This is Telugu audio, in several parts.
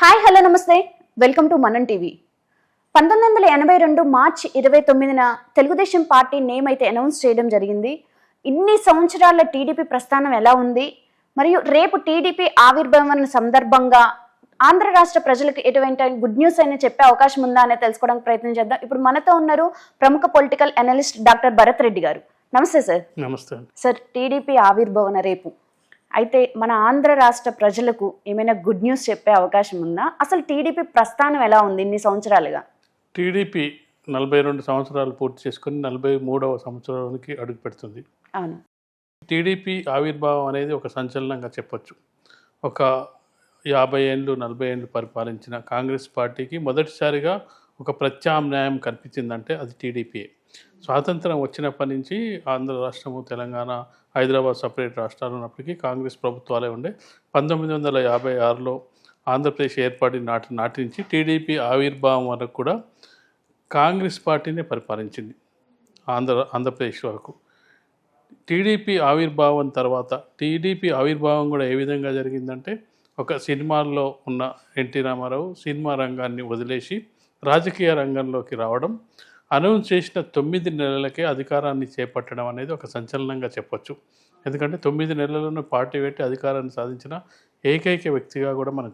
హాయ్ హలో నమస్తే వెల్కమ్ టు మనం టీవీ. 1982 మార్చి 29న తెలుగుదేశం పార్టీ నేమ్ అయితే అనౌన్స్ చేయడం జరిగింది. ఇన్ని సంవత్సరాల టీడీపీ ప్రస్థానం ఎలా ఉంది, మరియు రేపు టీడీపీ ఆవిర్భావం సందర్భంగా ఆంధ్ర రాష్ట్ర ప్రజలకు ఎటువంటి గుడ్ న్యూస్ అయినా చెప్పే అవకాశం ఉందా అనేది తెలుసుకోవడానికి ప్రయత్నం చేద్దాం. ఇప్పుడు మనతో ఉన్నారు ప్రముఖ political analyst doctor Bharat Reddy గారు. నమస్తే సార్. నమస్తే సార్, టీడీపీ ఆవిర్భావన రేపు అయితే మన ఆంధ్ర రాష్ట్ర ప్రజలకు ఏమైనా గుడ్ న్యూస్ చెప్పే అవకాశం ఉందా? అసలు టీడీపీ ప్రస్థానం ఎలా ఉంది ఇన్ని సంవత్సరాలుగా? టీడీపీ 42 సంవత్సరాలు పూర్తి చేసుకుని 43వ సంవత్సరానికి అడుగు పెడుతుంది. అవును. టీడీపీ ఆవిర్భావం అనేది ఒక సంచలనంగా చెప్పొచ్చు. ఒక 50 ఏళ్ళు 40 ఏళ్ళు పరిపాలించిన కాంగ్రెస్ పార్టీకి మొదటిసారిగా ఒక ప్రత్యామ్నాయం కనిపించిందంటే అది టీడీపీ. స్వాతంత్రం వచ్చినప్పటి నుంచి ఆంధ్ర రాష్ట్రము, తెలంగాణ, హైదరాబాద్ సపరేట్ రాష్ట్రాలు ఉన్నప్పటికీ కాంగ్రెస్ ప్రభుత్వాలే ఉండే. 1956లో ఆంధ్రప్రదేశ్ ఏర్పడిన నాటి నుంచి టీడీపీ ఆవిర్భావం వరకు కూడా కాంగ్రెస్ పార్టీనే పరిపాలించింది ఆంధ్రప్రదేశ్ వరకు. టీడీపీ ఆవిర్భావం తర్వాత టీడీపీ ఆవిర్భావం కూడా ఏ విధంగా జరిగిందంటే, ఒక సినిమాల్లో ఉన్న ఎన్టీ రామారావు సినిమా రంగాన్ని వదిలేసి రాజకీయ రంగంలోకి రావడం, అనౌన్స్ చేసిన 9 నెలలకే అధికారాన్ని చేపట్టడం అనేది ఒక సంచలనంగా చెప్పొచ్చు. ఎందుకంటే 9 నెలలను పార్టీ పెట్టి అధికారాన్ని సాధించిన ఏకైక వ్యక్తిగా కూడా మన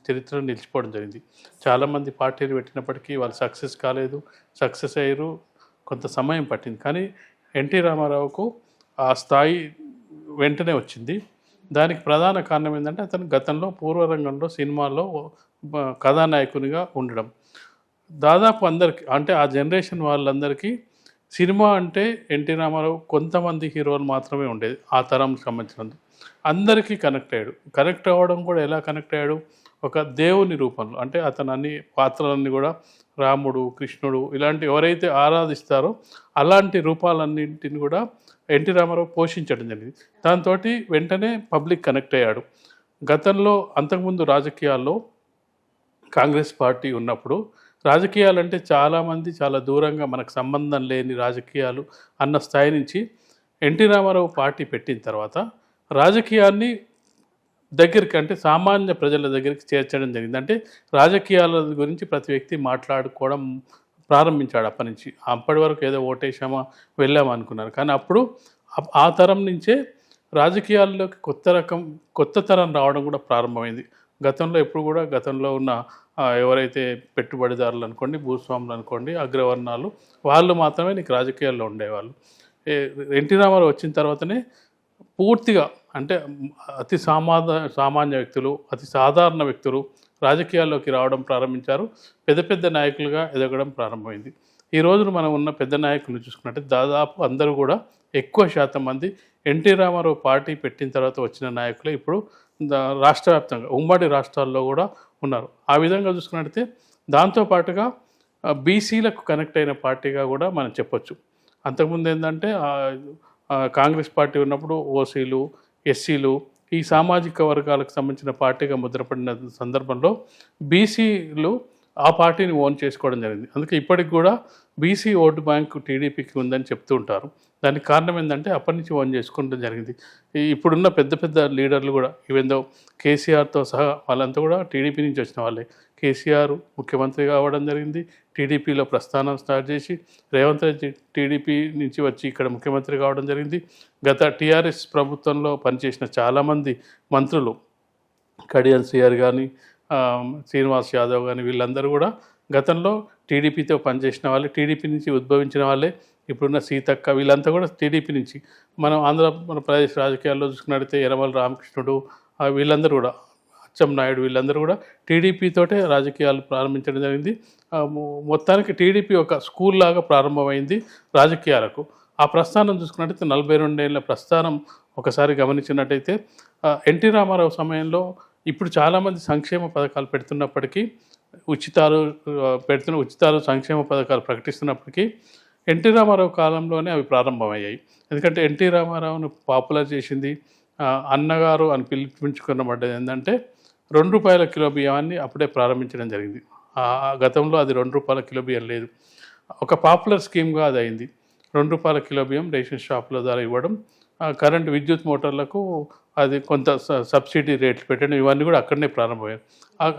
చరిత్రలో నిలిచిపోవడం జరిగింది. చాలామంది పార్టీలు పెట్టినప్పటికీ వాళ్ళు సక్సెస్ కాలేదు, సక్సెస్ అయ్యారు, కొంత సమయం పట్టింది. కానీ ఎన్టీ రామారావుకు ఆ స్థాయి వెంటనే వచ్చింది. దానికి ప్రధాన కారణం ఏంటంటే, అతను గతంలో పూర్వరంగంలో సినిమాల్లో కథానాయకునిగా ఉండడం. దాదాపు అందరికీ, అంటే ఆ జనరేషన్ వాళ్ళందరికీ సినిమా అంటే ఎన్టీ రామారావు కొంతమంది హీరోలు మాత్రమే ఉండేది. ఆ తరంకి సంబంధించినందుకు అందరికీ కనెక్ట్ అవ్వడం కూడా ఎలా కనెక్ట్ అయ్యాడు, ఒక దేవుని రూపంలో. అంటే అతను అన్ని పాత్రలన్నీ కూడా రాముడు, కృష్ణుడు ఇలాంటి ఎవరైతే ఆరాధిస్తారో అలాంటి రూపాలన్నింటిని కూడా ఎన్టీ రామారావు పోషించడం జరిగింది. దాంతో వెంటనే పబ్లిక్ కనెక్ట్ అయ్యాడు. గతంలో అంతకుముందు రాజకీయాల్లో కాంగ్రెస్ పార్టీ ఉన్నప్పుడు రాజకీయాలంటే చాలామంది చాలా దూరంగా మనకు సంబంధం లేని రాజకీయాలు అన్న స్థాయి నుంచి ఎన్టీ రామారావు పార్టీ పెట్టిన తర్వాత రాజకీయాన్ని దగ్గరికి, అంటే సామాన్య ప్రజల దగ్గరికి చేర్చడం జరిగింది. అంటే రాజకీయాల గురించి ప్రతి వ్యక్తి మాట్లాడుకోవడం ప్రారంభించాడు. అప్పటి నుంచి అప్పటి వరకు ఏదో ఓటేసామా వెళ్ళామా అనుకున్నారు. కానీ అప్పుడు ఆ తరం నుంచే రాజకీయాల్లోకి కొత్త తరం రావడం కూడా ప్రారంభమైంది. గతంలో ఎప్పుడు కూడా గతంలో ఉన్న ఎవరైతే పెట్టుబడిదారులు అనుకోండి, భూస్వాములు అనుకోండి, అగ్రవర్ణాలు, వాళ్ళు మాత్రమే నీకు రాజకీయాల్లో ఉండేవాళ్ళు. ఎన్టీ రామారావు వచ్చిన తర్వాతనే పూర్తిగా, అంటే అతి సామాన్య వ్యక్తులు, అతి సాధారణ వ్యక్తులు రాజకీయాల్లోకి రావడం ప్రారంభించారు. పెద్ద పెద్ద నాయకులుగా ఎదగడం ప్రారంభమైంది. ఈ రోజున మనం ఉన్న పెద్ద నాయకులను చూసుకున్నట్టే దాదాపు అందరూ కూడా ఎక్కువ శాతం మంది ఎన్టీ రామారావు పార్టీ పెట్టిన తర్వాత వచ్చిన నాయకులే ఇప్పుడు రాష్ట్ర వ్యాప్తంగా ఉమ్మడి రాష్ట్రాల్లో కూడా ఉన్నారు. ఆ విధంగా చూసుకున్నట్టయితే దాంతోపాటుగా బీసీలకు కనెక్ట్ అయిన పార్టీగా కూడా మనం చెప్పొచ్చు. అంతకుముందు ఏంటంటే కాంగ్రెస్ పార్టీ ఉన్నప్పుడు ఓసీలు, ఎస్సీలు, ఈ సామాజిక వర్గాలకు సంబంధించిన పార్టీగా ముద్రపడిన సందర్భంలో బీసీలు ఆ పార్టీని ఓన్ చేసుకోవడం జరిగింది. అందుకే ఇప్పటికి కూడా బీసీ ఓటు బ్యాంకు టీడీపీకి ఉందని చెప్తూ ఉంటారు. దానికి కారణం ఏంటంటే అప్పటి నుంచి ఓన్ చేసుకోవడం జరిగింది. ఇప్పుడున్న పెద్ద పెద్ద లీడర్లు కూడా ఈవెందో కేసీఆర్తో సహా వాళ్ళంతా కూడా టీడీపీ నుంచి వచ్చిన వాళ్ళే. కేసీఆర్ ముఖ్యమంత్రిగా అవ్వడం జరిగింది, టీడీపీలో ప్రస్థానం స్టార్ట్ చేసి రేవంత్ రెడ్డి టీడీపీ నుంచి వచ్చి ఇక్కడ ముఖ్యమంత్రి కావడం జరిగింది. గత టీఆర్ఎస్ ప్రభుత్వంలో పనిచేసిన చాలామంది మంత్రులు, కడియం శ్రీహరి కానీ, శ్రీనివాస్ యాదవ్ కానీ, వీళ్ళందరూ కూడా గతంలో టీడీపీతో పనిచేసిన వాళ్ళే, టీడీపీ నుంచి ఉద్భవించిన వాళ్ళే. ఇప్పుడున్న సీతక్క వీళ్ళంతా కూడా టీడీపీ నుంచి. మనం ఆంధ్రప్రదేశ్ రాజకీయాల్లో చూసుకున్నట్టయితే యనమల రామకృష్ణుడు, వీళ్ళందరూ కూడా, అచ్చెన్నాయుడు, వీళ్ళందరూ కూడా టీడీపీతోటే రాజకీయాలు ప్రారంభించడం జరిగింది. మొత్తానికి టీడీపీ ఒక స్కూల్ లాగా ప్రారంభమైంది రాజకీయాలకు. ఆ ప్రస్థానం చూసుకున్నట్టయితే 42 ఏళ్ళ ప్రస్థానం ఒకసారి గమనించినట్టయితే ఎన్టీ రామారావు సమయంలో ఇప్పుడు చాలామంది సంక్షేమ పథకాలు పెడుతున్నప్పటికీ, ఉచితాలు సంక్షేమ పథకాలు ప్రకటిస్తున్నప్పటికీ ఎన్టీ రామారావు కాలంలోనే అవి ప్రారంభమయ్యాయి. ఎందుకంటే ఎన్టీ రామారావును పాపులర్ చేసింది, అన్నగారు అని పిలిపించుకున్నబడ్డది ఏంటంటే ₹2 కిలో బియ్యాన్ని అప్పుడే ప్రారంభించడం జరిగింది. గతంలో అది ₹2 కిలో బియ్యం లేదు. ఒక పాపులర్ స్కీమ్గా అది అయింది. ₹2 కిలో బియ్యం రేషన్ షాపుల ద్వారా ఇవ్వడం, కరెంటు విద్యుత్ మోటార్లకు అది కొంత సబ్సిడీ రేట్లు పెట్టడం ఇవన్నీ కూడా అక్కడనే ప్రారంభమయ్యాయి.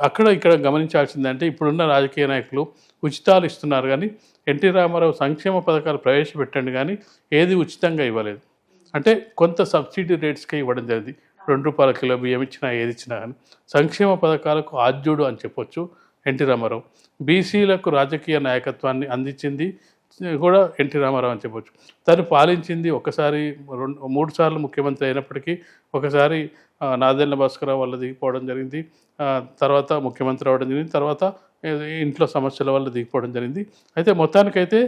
అక్కడ ఇక్కడ గమనించాల్సిందంటే ఇప్పుడున్న రాజకీయ నాయకులు ఉచితాలు ఇస్తున్నారు కానీ ఎన్టీ రామారావు సంక్షేమ పథకాలు ప్రవేశపెట్టండి కానీ ఏది ఉచితంగా ఇవ్వలేదు. అంటే కొంత సబ్సిడీ రేట్స్కే ఇవ్వడం జరిగింది. ₹2 కిలో బియ్యం ఇచ్చినా ఏది ఇచ్చినా కానీ సంక్షేమ పథకాలకు ఆద్యుడు అని చెప్పొచ్చు ఎన్టీ రామారావు. బీసీలకు రాజకీయ నాయకత్వాన్ని అందించింది కూడా ఎన్టీ రామారావు అని చెప్పొచ్చు. తను పాలించింది ఒకసారి 3 సార్లు ముఖ్యమంత్రి అయినప్పటికీ ఒకసారి నాదెళ్ల భాస్కరరావు వల్ల దిగిపోవడం జరిగింది, తర్వాత ముఖ్యమంత్రి అవ్వడం జరిగింది, తర్వాత ఇంట్లో సమస్యల వల్ల దిగిపోవడం జరిగింది. అయితే మొత్తానికైతే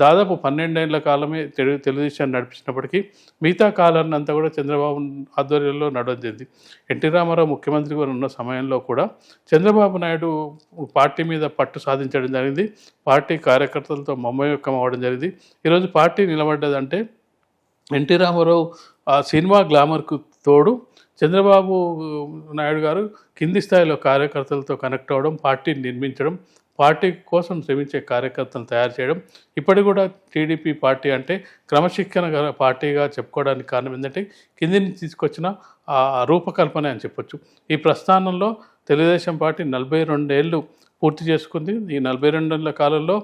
దాదాపు 12 ఏళ్ల కాలమే తెలుగుదేశాన్ని నడిపించినప్పటికీ మిగతా కాలాన్ని అంతా కూడా చంద్రబాబు ఆధ్వర్యంలో నడవద్దింది. ఎన్టీ రామారావు ముఖ్యమంత్రిగా ఉన్న సమయంలో కూడా చంద్రబాబు నాయుడు పార్టీ మీద పట్టు సాధించడం జరిగింది. పార్టీ కార్యకర్తలతో మమేకం అవ్వడం జరిగింది. ఈరోజు పార్టీ నిలబడ్డదంటే ఎన్టీ రామారావు ఆ సినిమా గ్లామర్కు తోడు చంద్రబాబు నాయుడు గారు కింది స్థాయిలో కార్యకర్తలతో కనెక్ట్ అవ్వడం, పార్టీని నిర్మించడం, పార్టీ కోసం శ్రమించే కార్యకర్తలను తయారు చేయడం. ఇప్పటికి కూడా టీడీపీ పార్టీ అంటే క్రమశిక్షణ గల పార్టీగా చెప్పుకోవడానికి కారణం ఏంటంటే కింది నుంచి తీసుకొచ్చిన ఆ రూపకల్పన అని చెప్పొచ్చు. ఈ ప్రస్థానంలో తెలుగుదేశం పార్టీ 42 ఏళ్ళు పూర్తి చేసుకుంది. ఈ 42 ఏళ్ల కాలంలో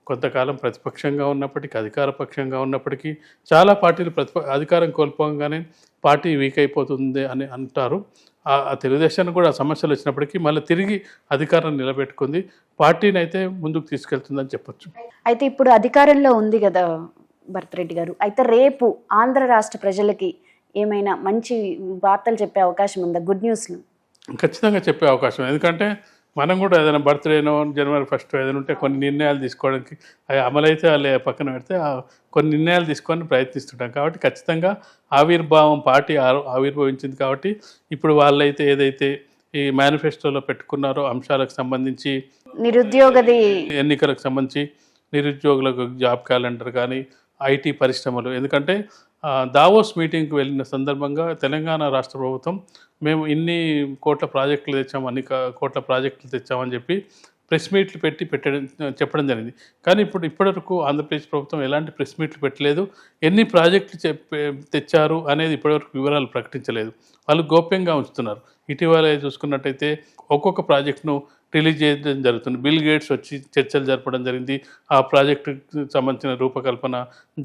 కొంతకాలం ప్రతిపక్షంగా ఉన్నప్పటికీ, అధికార పక్షంగా ఉన్నప్పటికీ చాలా పార్టీలు అధికారం కోల్పోగానే పార్టీ వీక్ అయిపోతుంది అని అంటారు. ఆ తెలుగుదేశానికి కూడా సమస్యలు వచ్చినప్పటికీ మళ్ళీ తిరిగి అధికారాన్ని నిలబెట్టుకుంది, పార్టీని అయితే ముందుకు తీసుకెళ్తుందని చెప్పొచ్చు. అయితే ఇప్పుడు అధికారంలో ఉంది కదా భరత్రెడ్డి గారు, అయితే రేపు ఆంధ్ర రాష్ట్ర ప్రజలకి ఏమైనా మంచి వార్తలు చెప్పే అవకాశం ఉందా? గుడ్ న్యూస్లు ఖచ్చితంగా చెప్పే అవకాశం. ఎందుకంటే మనం కూడా ఏదైనా బర్త్డేనో January 1 ఏదైనా ఉంటే కొన్ని నిర్ణయాలు తీసుకోవడానికి అవి అమలైతే వాళ్ళు పక్కన పెడితే కొన్ని నిర్ణయాలు తీసుకొని ప్రయత్నిస్తుంటాం. కాబట్టి ఖచ్చితంగా ఆవిర్భావం పార్టీ ఆవిర్భవించింది. కాబట్టి ఇప్పుడు వాళ్ళైతే ఏదైతే ఈ మేనిఫెస్టోలో పెట్టుకున్నారో అంశాలకు సంబంధించి నిరుద్యోగది ఎన్నికలకు సంబంధించి నిరుద్యోగులకు జాబ్ క్యాలెండర్ కానీ ఐటీ పరిశ్రమలు, ఎందుకంటే దావోస్ మీటింగ్కి వెళ్ళిన సందర్భంగా తెలంగాణ రాష్ట్ర ప్రభుత్వం మేము ఇన్ని కోట్ల ప్రాజెక్టులు తెచ్చాము, అన్ని కోట్ల ప్రాజెక్టులు తెచ్చామని చెప్పి ప్రెస్ మీట్లు చెప్పడం జరిగింది. కానీ ఇప్పటివరకు ఆంధ్రప్రదేశ్ ప్రభుత్వం ఎలాంటి ప్రెస్ మీట్లు పెట్టలేదు. ఎన్ని ప్రాజెక్టులు తెచ్చారు అనేది ఇప్పటివరకు వివరాలు ప్రకటించలేదు. వాళ్ళు గోప్యంగా ఉంచుతున్నారు. ఇటీవల చూసుకున్నట్టయితే ఒక్కొక్క ప్రాజెక్టును రిలీజ్ చేయడం జరుగుతుంది. బిల్ గేట్స్ వచ్చి చర్చలు జరపడం జరిగింది. ఆ ప్రాజెక్టుకు సంబంధించిన రూపకల్పన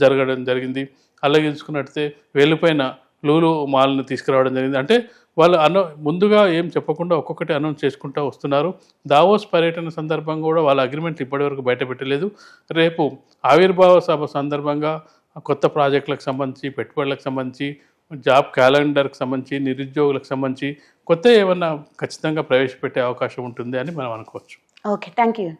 జరగడం జరిగింది. అలాగే చూసుకున్నట్టయితే వెళ్ళిపోయిన లూలు మాల్ని తీసుకురావడం జరిగింది. అంటే వాళ్ళు ముందుగా ఏం చెప్పకుండా ఒక్కొక్కటి అనౌన్స్ చేసుకుంటూ వస్తున్నారు. దావోస్ పర్యటన సందర్భంగా కూడా వాళ్ళ అగ్రిమెంట్ ఇప్పటివరకు బయట పెట్టలేదు. రేపు ఆవిర్భావ సభ సందర్భంగా కొత్త ప్రాజెక్టులకు సంబంధించి, పెట్టుబడులకు సంబంధించి, జాబ్ క్యాలెండర్కి సంబంధించి, నిరుద్యోగులకు సంబంధించి కొత్త ఏమన్నా ఖచ్చితంగా ప్రవేశపెట్టే అవకాశం ఉంటుంది అని మనం అనుకోవచ్చు. Okay, thank you.